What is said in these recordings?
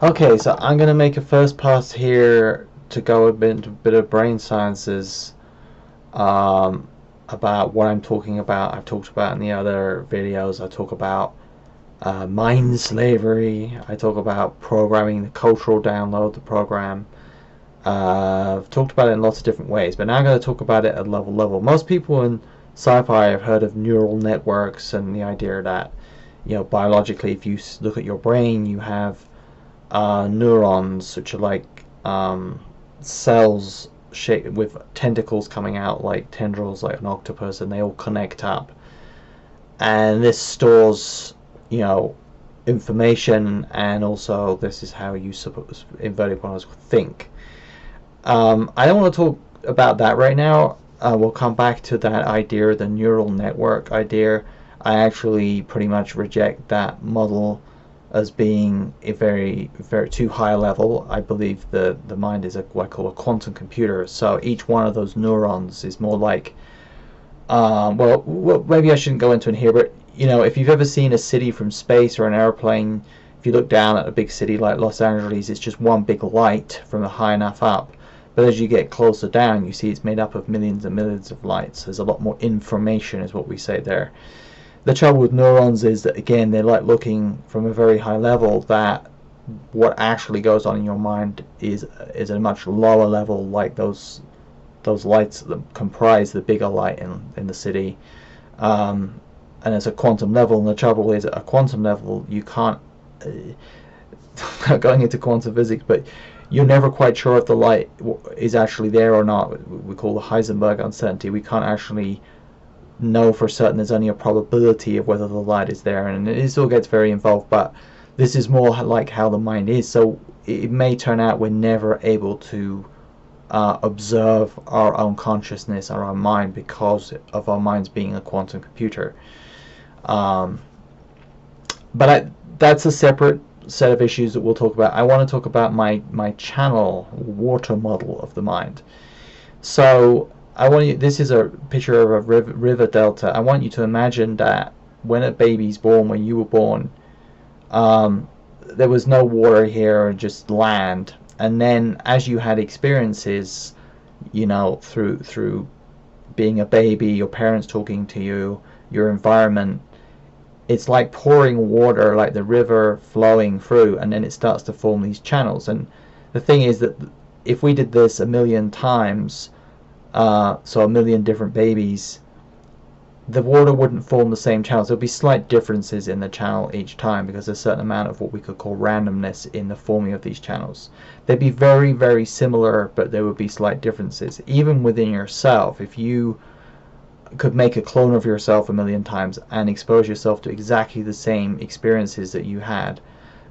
Okay, so I'm gonna make a first pass here to go a bit of brain sciences um, about what I'm talking about. I've talked about in the other videos. I talk about mind slavery. I talk about programming, the cultural download, the program. I've talked about it in lots of different ways, but now I'm going to talk about it at level. Most people in sci-fi have heard of neural networks and the idea that, biologically, if you look at your brain, you have neurons, which are like cells shaped with tentacles coming out like tendrils, like an octopus, and they all connect up. And this stores, you know, information, and also this is how you suppose inverted commas think. I don't want to talk about that right now. We'll come back to that idea, the neural network idea. I actually pretty much reject that model as being a very too high level. I believe the mind is what I call a quantum computer. So each one of those neurons is more like, well, maybe I shouldn't go into it here, but if you've ever seen a city from space or an airplane, if you look down at a big city like Los Angeles, it's just one big light from high enough up. But as you get closer down, you see it's made up of millions and millions of lights. There's a lot more information, is what we say there. The trouble with neurons is that, again, they're like looking from a very high level, that what actually goes on in your mind is at a much lower level, like those lights that comprise the bigger light in the city. And it's a quantum level, and the trouble is, at a quantum level, you can't, going into quantum physics, but you're never quite sure if the light is actually there or not. We call the Heisenberg uncertainty. We can't actually know for certain. There's only a probability of whether the light is there, and it still gets very involved, but this is more like how the mind is. So it may turn out we're never able to observe our own consciousness or our mind because of our minds being a quantum computer. Um, but that's a separate set of issues that we'll talk about. I want to talk about my channel water model of the mind. So I want you. This is a picture of a river delta. I want you to imagine that when a baby's born, when you were born, there was no water here, just land. And then as you had experiences, through being a baby, your parents talking to you, your environment, it's like pouring water, like the river flowing through, and then it starts to form these channels. And the thing is that if we did this a million times, so a million different babies, the water wouldn't form the same channels. There'll be slight differences in the channel each time because there's a certain amount of what we could call randomness in the forming of these channels. They'd be very, very similar, but there would be slight differences. Even within yourself, if you could make a clone of yourself a million times and expose yourself to exactly the same experiences that you had,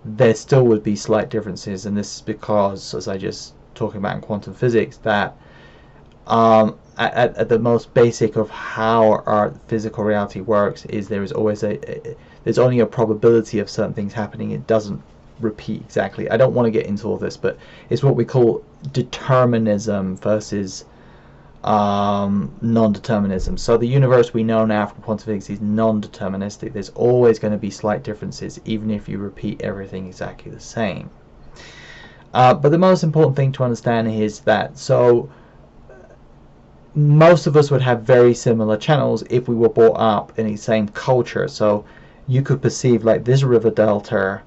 there still would be slight differences. And this is because, as I just talking about in quantum physics, that at the most basic of how our physical reality works is there is always there's only a probability of certain things happening. It doesn't repeat exactly. I don't want to get into all this, but it's what we call determinism versus non-determinism. So the universe we know now from quantum physics is non-deterministic. There's always going to be slight differences, even if you repeat everything exactly the same. But the most important thing to understand is that most of us would have very similar channels if we were brought up in the same culture. So you could perceive like this river delta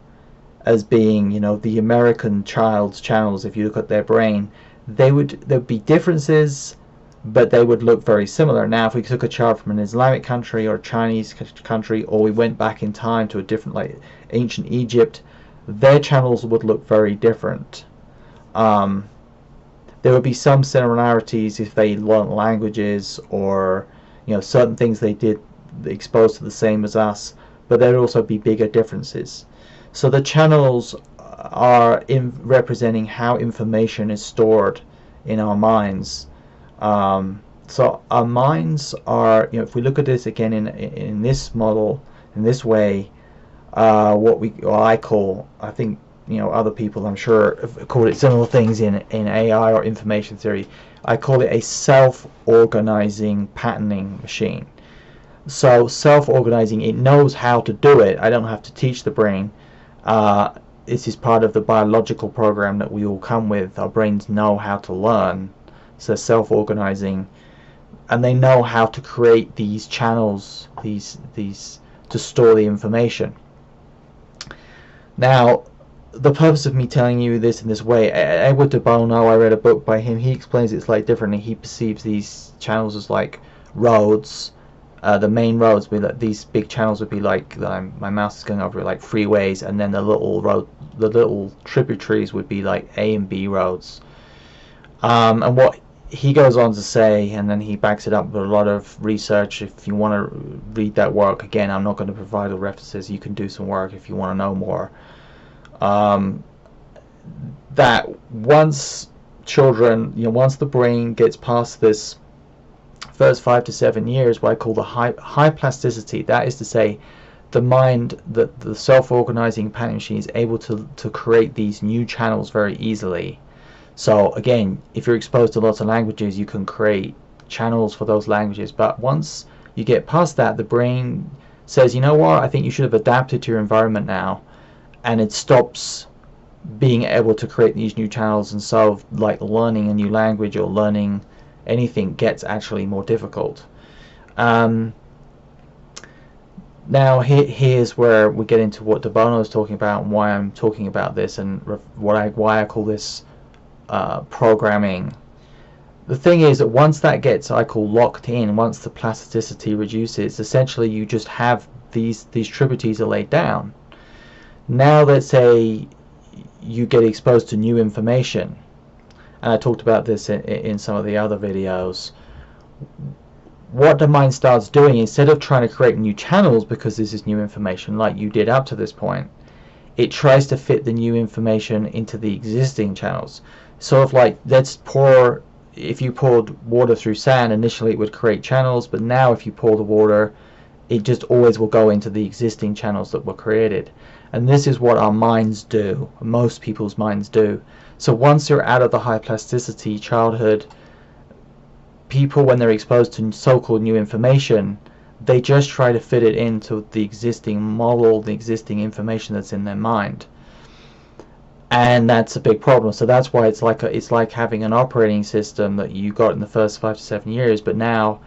as being, the American child's channels. If you look at their brain, there'd be differences, but they would look very similar. Now, if we took a child from an Islamic country or a Chinese country, or we went back in time to a different, like ancient Egypt, their channels would look very different. There would be some similarities if they learned languages, or certain things they did exposed to the same as us, but there'd also be bigger differences. So the channels are representing how information is stored in our minds. So our minds are, if we look at this again in this model, in this way, what I call, I think other people I'm sure have called it similar things in AI or information theory. I call it a self-organizing patterning machine. So self-organizing, it knows how to do it. I don't have to teach the brain. this is part of the biological program that we all come with. Our brains know how to learn, so self-organizing, and they know how to create these channels, these to store the information. Now, the purpose of me telling you this in this way, Edward de Bono, I read a book by him, he explains it slightly differently. He perceives these channels as like roads. The main roads would be like, these big channels would be like, my mouse is going over it, like freeways, and then the little tributaries would be like A and B roads. And what he goes on to say, and then he backs it up with a lot of research. If you want to read that work, again, I'm not going to provide the references. You can do some work if you want to know more. That once children, once the brain gets past this first 5 to 7 years, what I call the high plasticity, that is to say, the mind, the self-organizing pattern machine is able to create these new channels very easily. So again, if you're exposed to lots of languages, you can create channels for those languages. But once you get past that, the brain says, you know what, I think you should have adapted to your environment now, and it stops being able to create these new channels, and so like learning a new language or learning anything gets actually more difficult. Now here's where we get into what de Bono is talking about and why I'm talking about this, and why I call this programming. The thing is that once that gets, I call, locked in, once the plasticity reduces, essentially you just have these tributaries are laid down. Now let's say you get exposed to new information, and I talked about this in some of the other videos. What the mind starts doing, instead of trying to create new channels because this is new information like you did up to this point, it tries to fit the new information into the existing channels. Sort of like, if you poured water through sand, initially it would create channels, but now if you pour the water, it just always will go into the existing channels that were created. And this is what our minds do, most people's minds do. So once you're out of the high plasticity childhood, people, when they're exposed to so-called new information, they just try to fit it into the existing model, the existing information that's in their mind. And that's a big problem. So that's why it's like having an operating system that you got in the first 5 to 7 years, but now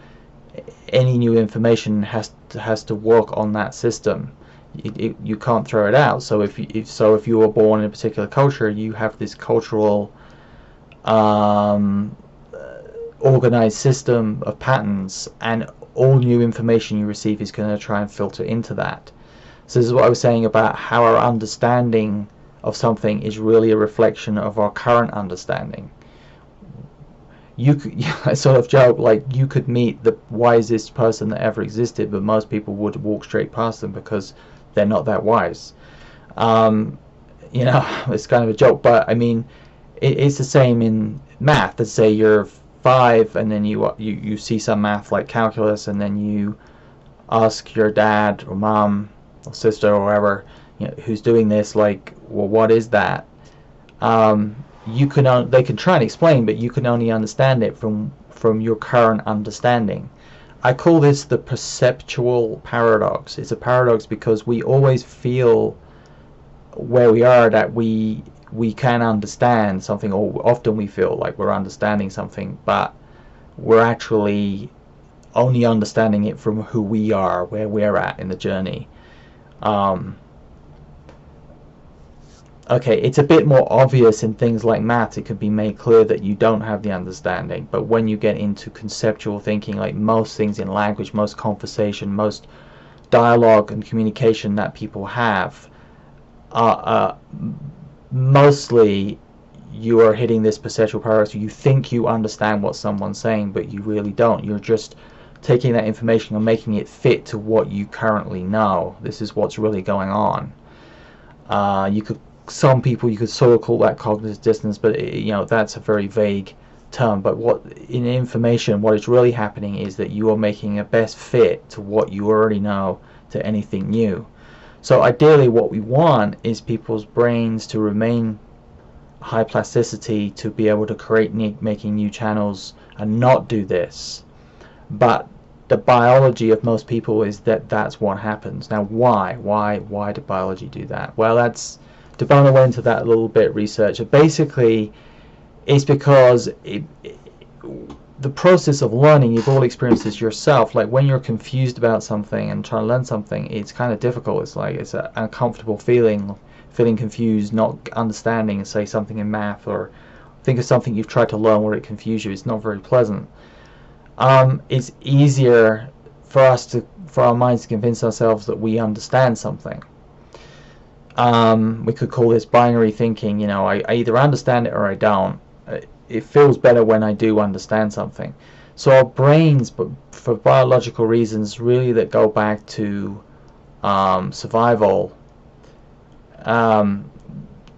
any new information has to work on that system. You can't throw it out. So if you were born in a particular culture, you have this cultural organized system of patterns, and all new information you receive is going to try and filter into that. So this is what I was saying about how our understanding of something is really a reflection of our current understanding. I sort of joke, like, you could meet the wisest person that ever existed, but most people would walk straight past them because they're not that wise. It's kind of a joke, but I mean, it's the same in math. Let's say you're 5 and then you see some math like calculus, and then you ask your dad or mom or sister or whoever who's doing this, like, well, what is that? They can try and explain, but you can only understand it from your current understanding. I call this the perceptual paradox. It's a paradox because we always feel where we are that we can understand something, or often we feel like we're understanding something, but we're actually only understanding it from who we are, where we're at in the journey. Okay, it's a bit more obvious in things like maths. It could be made clear that you don't have the understanding, but when you get into conceptual thinking, like most things in language, most conversation, most dialogue and communication that people have, mostly you are hitting this perceptual paradox. You think you understand what someone's saying, but you really don't. You're just taking that information and making it fit to what you currently know. This is what's really going on. Some people you could sort of call that cognitive dissonance, but that's a very vague term. But in information, what is really happening is that you are making a best fit to what you already know to anything new. So ideally what we want is people's brains to remain high plasticity, to be able to create making new channels and not do this. But the biology of most people is that that's what happens. Now why do biology do that? Well, that's De Bono went into that a little bit, research. Basically, it's because the process of learning, you've all experienced this yourself, like when you're confused about something and trying to learn something, it's kind of difficult. It's like it's an uncomfortable feeling confused, not understanding, say something in math, or think of something you've tried to learn where it confused you. It's not very pleasant. It's easier for our minds to convince ourselves that we understand something. We could call this binary thinking. You know, I either understand it or I don't. It feels better when I do understand something. So our brains, but for biological reasons, really that go back to survival, to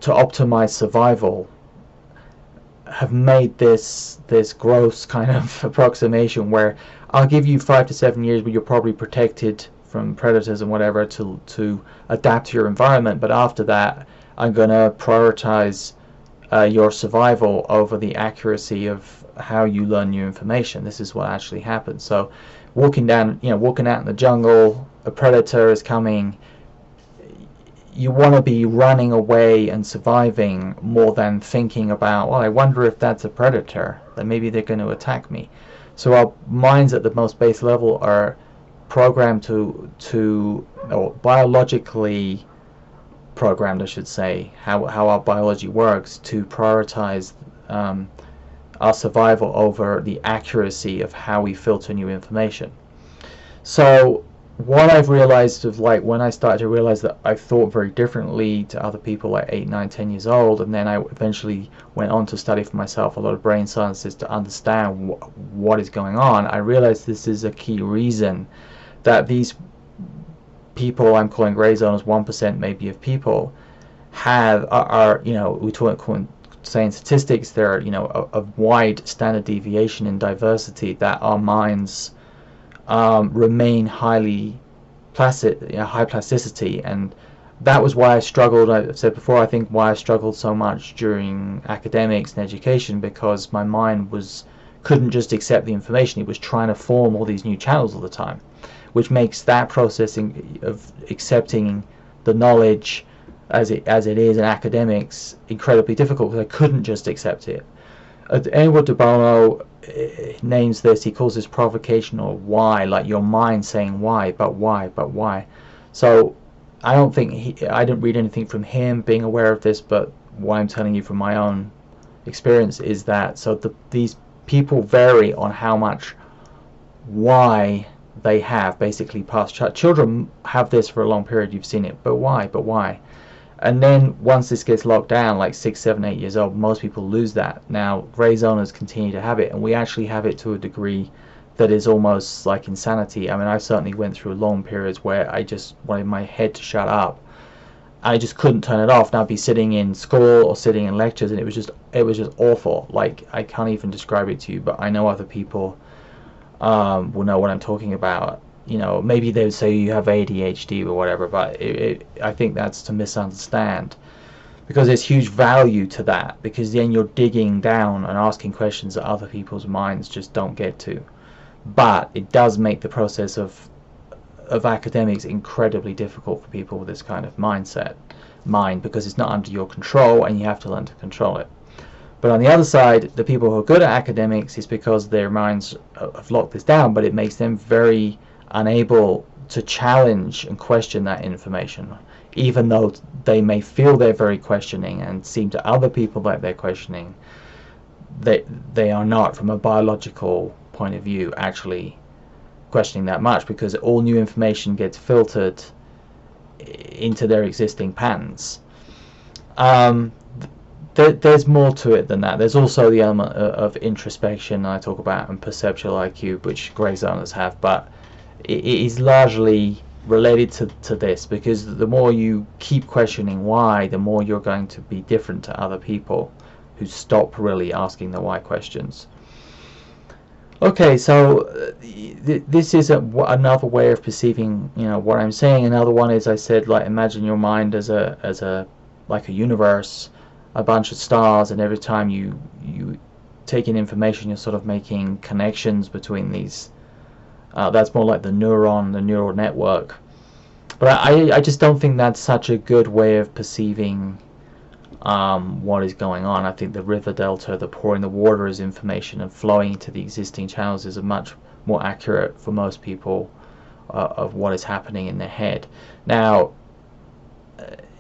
optimize survival, have made this gross kind of approximation where I'll give you 5 to 7 years where you're probably protected from predators and whatever to adapt to your environment, but after that I'm going to prioritize your survival over the accuracy of how you learn new information. This is what actually happens. So walking out in the jungle, a predator is coming, you want to be running away and surviving more than thinking about, well, I wonder if that's a predator, that maybe they're going to attack me. So our minds at the most base level are programmed or biologically programmed, I should say, how our biology works, to prioritize our survival over the accuracy of how we filter new information. So what I've realized of, like, when I started to realize that I thought very differently to other people like 8, 9, 10 years old, and then I eventually went on to study for myself a lot of brain sciences to understand what is going on, I realized this is a key reason that these people I'm calling gray zoners, 1% maybe of people, are you know, we talk saying statistics, there are, you know, a wide standard deviation in diversity, that our minds remain highly placid, you know, high plasticity. And that was why I struggled, I've said before, I think why I struggled so much during academics and education, because my mind couldn't just accept the information, it was trying to form all these new channels all the time, which makes that processing of accepting the knowledge as it is in academics incredibly difficult, because I couldn't just accept it. Edward de Bono names this, he calls this provocation, or why, like your mind saying why, but why, but why. So I didn't read anything from him being aware of this, but what I'm telling you from my own experience is that, so these people vary on how much why they have, basically past children have this for a long period, you've seen it, but why. And then once this gets locked down, like 6, 7, 8 years old, most people lose that. Now gray zoners continue to have it, and we actually have it to a degree that is almost like insanity. I mean, I certainly went through long periods where I just wanted my head to shut up. I just couldn't turn it off, and I'd be sitting in school or sitting in lectures, and it was just awful. Like, I can't even describe it to you, but I know other people will know what I'm talking about. You know, maybe they would say you have ADHD or whatever, but I think that's to misunderstand, because there's huge value to that, because then you're digging down and asking questions that other people's minds just don't get to. But it does make the process of academics incredibly difficult for people with this kind of mind, because it's not under your control and you have to learn to control it. But on the other side, the people who are good at academics, is because their minds have locked this down, but it makes them very unable to challenge and question that information, even though they may feel they're very questioning and seem to other people like they're questioning. They are not, from a biological point of view, actually questioning that much, because all new information gets filtered into their existing patterns. There's more to it than that. There's also the element of introspection I talk about, and perceptual IQ, which gray zoners have, but it is largely related to this, because the more you keep questioning why, the more you're going to be different to other people who stop really asking the why questions. Okay, so this is another way of perceiving, you know, what I'm saying. Another one is, I said, like, imagine your mind as like a universe, a bunch of stars, and every time you take in information, you're sort of making connections between these. That's more like the neural network. But I just don't think that's such a good way of perceiving what is going on. I think the river delta, the pouring the water as information and flowing into the existing channels is a much more accurate for most people of what is happening in their head. Now,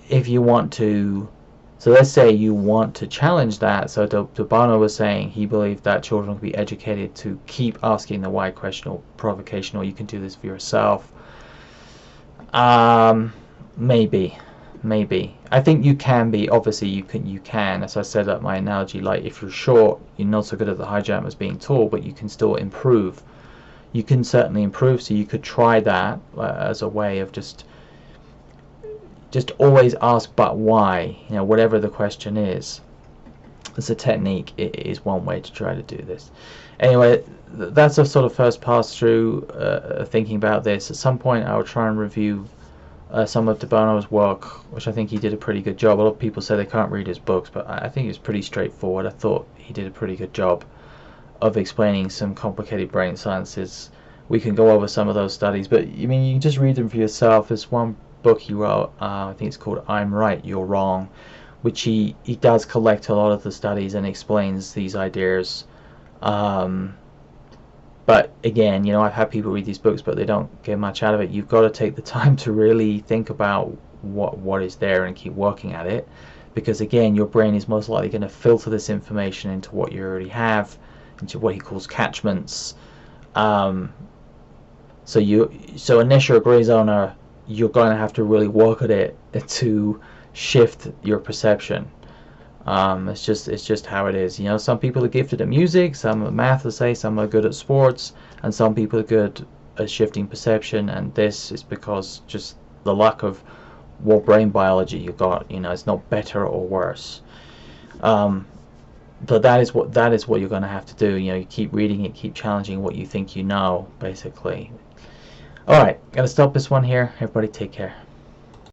if you want to, so let's say you want to challenge that. So De Bono was saying he believed that children can be educated to keep asking the why question or provocation, or you can do this for yourself. Maybe. I think you can be. Obviously, you can. As I said at my analogy, like if you're short, you're not so good at the high jump as being tall, but you can still improve. You can certainly improve. So you could try that as a way of just always ask, but why? You know, whatever the question is. As a technique, it is one way to try to do this. Anyway, that's a sort of first pass through thinking about this. At some point, I will try and review some of De Bono's work, which I think he did a pretty good job. A lot of people say they can't read his books, but I think it's pretty straightforward. I thought he did a pretty good job of explaining some complicated brain sciences. We can go over some of those studies, but I mean, you can just read them for yourself. There's one book he wrote, I think it's called I'm Right, You're Wrong, which he does collect a lot of the studies and explains these ideas. But again, you know, I've had people read these books, but they don't get much out of it. You've got to take the time to really think about what is there and keep working at it, because again, your brain is most likely going to filter this information into what you already have, into what he calls catchments. So unless you're a gray zoner, you're going to have to really work at it to shift your perception. It's just how it is. You know, some people are gifted at music, some at math, let's say, some are good at sports, and some people are good at shifting perception. And this is because just the luck of what brain biology you got. You know, it's not better or worse. But that is what you're going to have to do. You know, you keep reading it, keep challenging what you think you know, basically. All right, gotta stop this one here. Everybody, take care.